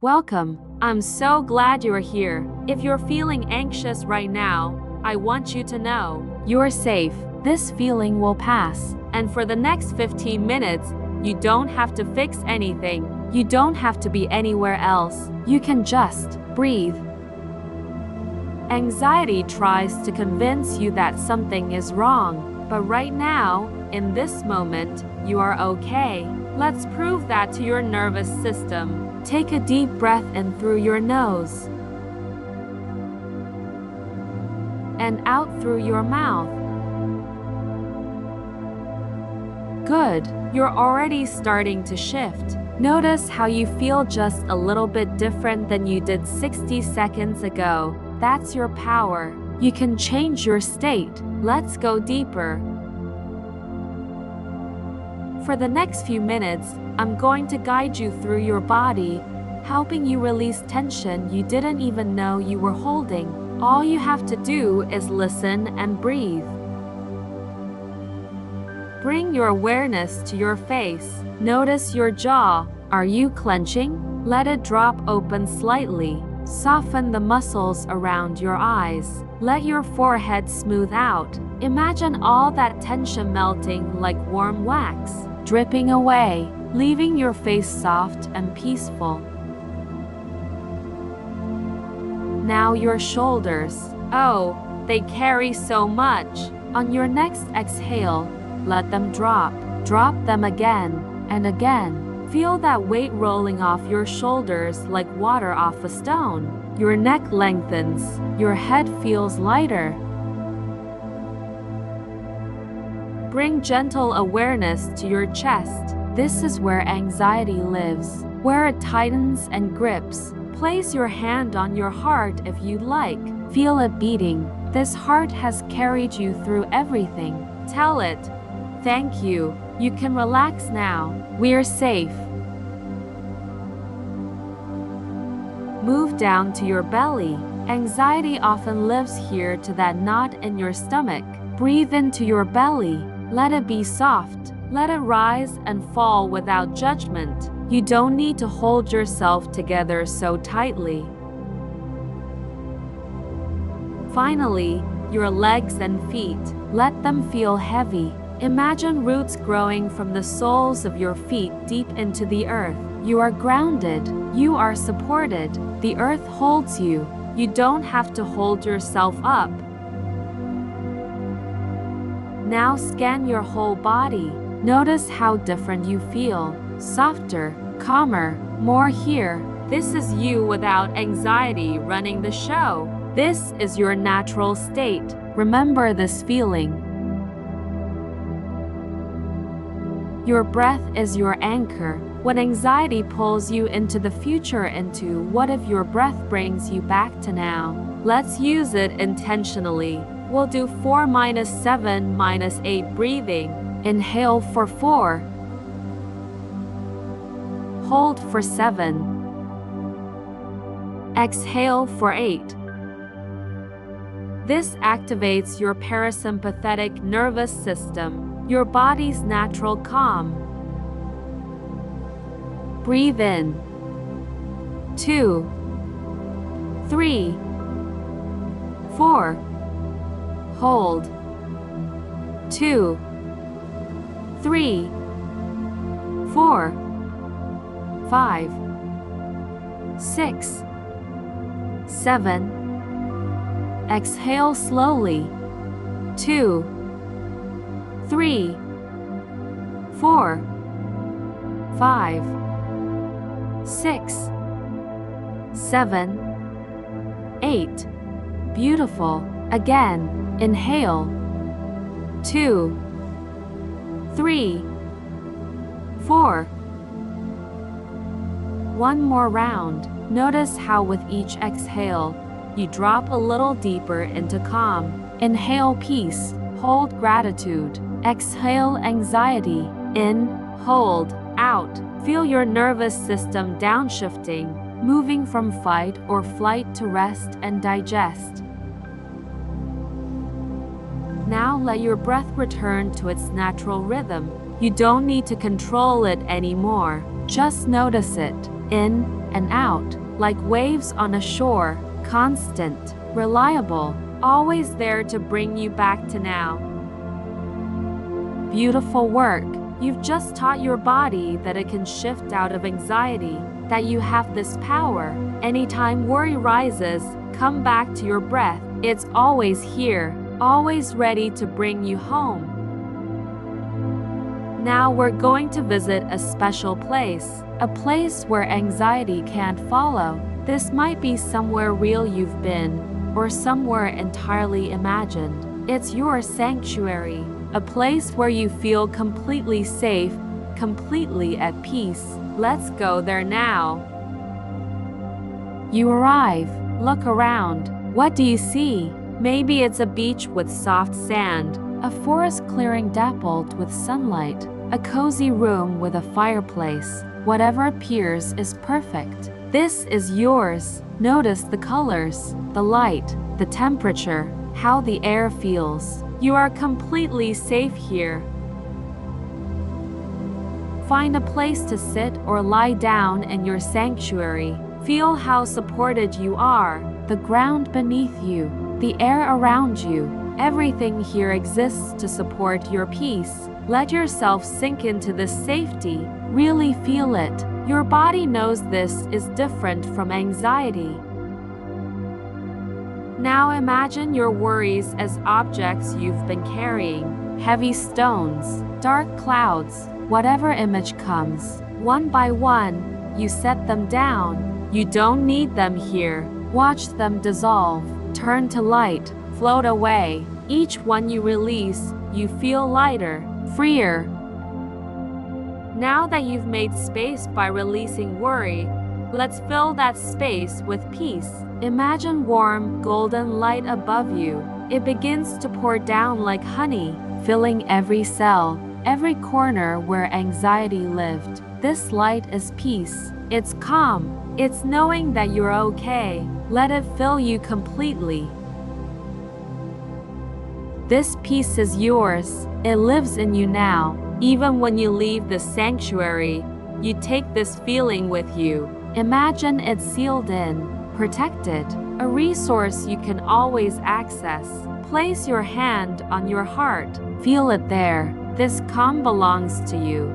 Welcome. I'm so glad you're here. If you're feeling anxious right now, I want you to know you're safe. This feeling will pass. And for the next 15 minutes, you don't have to fix anything. You don't have to be anywhere else. You can just breathe. Anxiety tries to convince you that something is wrong, but right now, in this moment, you are okay. Let's prove that to your nervous system. Take a deep breath in through your nose and out through your mouth. Good. You're already starting to shift. Notice how you feel just a little bit different than you did 60 seconds ago. That's your power. You can change your state. Let's go deeper. For the next few minutes, I'm going to guide you through your body, helping you release tension you didn't even know you were holding. All you have to do is listen and breathe. Bring your awareness to your face. Notice your jaw. Are you clenching? Let it drop open slightly. Soften the muscles around your eyes. Let your forehead smooth out. Imagine all that tension melting like warm wax, dripping away, leaving your face soft and peaceful. Now your shoulders. Oh, they carry so much. On your next exhale, let them drop. Drop them again and again. Feel that weight rolling off your shoulders like water off a stone. Your neck lengthens. Your head feels lighter. Bring gentle awareness to your chest. This is where anxiety lives, where it tightens and grips. Place your hand on your heart if you'd like. Feel it beating. This heart has carried you through everything. Tell it, "Thank you. You can relax now. We're safe." Move down to your belly. Anxiety often lives here to that knot in your stomach. Breathe into your belly. Let it be soft. Let it rise and fall without judgment. You don't need to hold yourself together so tightly. Finally, your legs and feet. Let them feel heavy. Imagine roots growing from the soles of your feet deep into the earth. You are grounded. You are supported. The earth holds you. You don't have to hold yourself up. Now scan your whole body. Notice how different you feel. Softer, calmer, more here. This is you without anxiety running the show. This is your natural state. Remember this feeling. Your breath is your anchor. When anxiety pulls you into the future, into what if, your breath brings you back to now. Let's use it intentionally. We'll do 4-7-8 breathing. Inhale for 4. Hold for 7. Exhale for 8. This activates your parasympathetic nervous system, your body's natural calm. Breathe in. 2, 3, 4. Hold. 2, 3, 4, 5, 6, 7. Exhale slowly. 2, 3, 4, 5, 6, 7, 8. Beautiful. Again. Inhale. 2, 3, 4. One more round. Notice how with each exhale, you drop a little deeper into calm. Inhale peace. Hold gratitude. Exhale anxiety. In, hold, out. Feel your nervous system downshifting, moving from fight or flight to rest and digest. Now let your breath return to its natural rhythm. You don't need to control it anymore. Just notice it. in and out, like waves on a shore, constant, reliable, always there to bring you back to now. Beautiful work. You've just taught your body that it can shift out of anxiety, that you have this power. Anytime worry rises, come back to your breath. It's always here, always ready to bring you home. Now we're going to visit a special place, a place where anxiety can't follow. This might be somewhere real you've been, or somewhere entirely imagined. It's your sanctuary, a place where you feel completely safe, completely at peace. Let's go there now. You arrive, look around. What do you see? Maybe it's a beach with soft sand, a forest clearing dappled with sunlight, a cozy room with a fireplace. Whatever appears is perfect. This is yours. Notice the colors, the light, the temperature, how the air feels. You are completely safe here. Find a place to sit or lie down in your sanctuary. Feel how supported you are. The ground beneath you, the air around you, everything here exists to support your peace. Let yourself sink into this safety. Really feel it. Your body knows this is different from anxiety. Now imagine your worries as objects you've been carrying. Heavy stones, dark clouds, whatever image comes. One by one, you set them down. You don't need them here. Watch them dissolve, turn to light, float away. Each one you release, you feel lighter, freer. Now that you've made space by releasing worry, let's fill that space with peace. Imagine warm, golden light above you. It begins to pour down like honey, filling every cell, every corner where anxiety lived. This light is peace. It's calm. It's knowing that you're okay. Let it fill you completely. This peace is yours. It lives in you now. Even when you leave the sanctuary, you take this feeling with you. Imagine it's sealed in, protected, a resource you can always access. Place your hand on your heart. Feel it there. This calm belongs to you.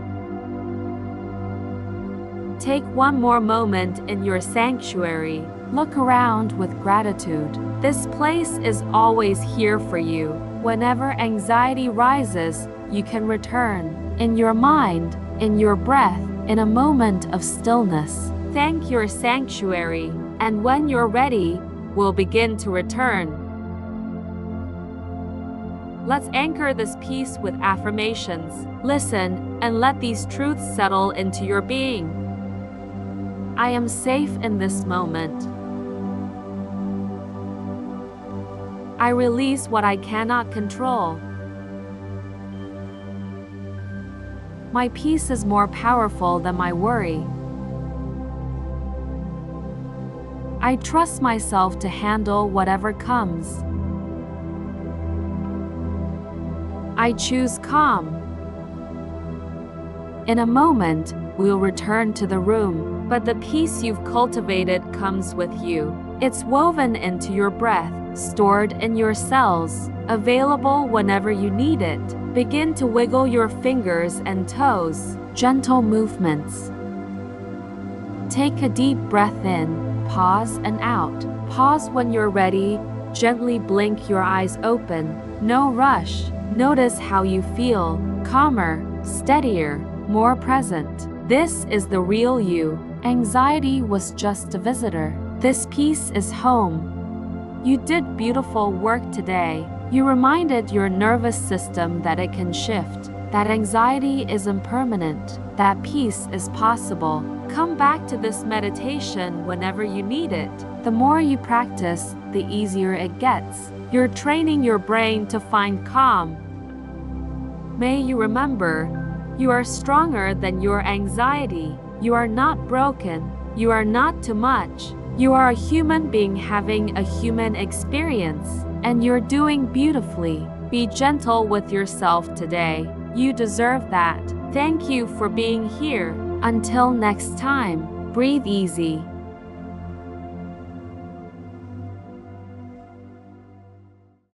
Take one more moment in your sanctuary. Look around with gratitude. This place is always here for you. Whenever anxiety rises, you can return. In your mind, in your breath, in a moment of stillness. Thank your sanctuary, and when you're ready, we'll begin to return. Let's anchor this peace with affirmations. Listen, and let these truths settle into your being. I am safe in this moment. I release what I cannot control. My peace is more powerful than my worry. I trust myself to handle whatever comes. I choose calm. In a moment, we'll return to the room, but the peace you've cultivated comes with you. It's woven into your breath, stored in your cells, available whenever you need it. Begin to wiggle your fingers and toes, gentle movements. Take a deep breath in, pause and out. Pause when you're ready, gently blink your eyes open. No rush. Notice how you feel, calmer, steadier, more present. This is the real you. Anxiety was just a visitor. This peace is home. You did beautiful work today. You reminded your nervous system that it can shift, that anxiety is impermanent, that peace is possible. Come back to this meditation whenever you need it. The more you practice, the easier it gets. You're training your brain to find calm. May you remember, you are stronger than your anxiety. You are not broken. You are not too much. You are a human being having a human experience, and you're doing beautifully. Be gentle with yourself today. You deserve that. Thank you for being here. Until next time, Breathe easy,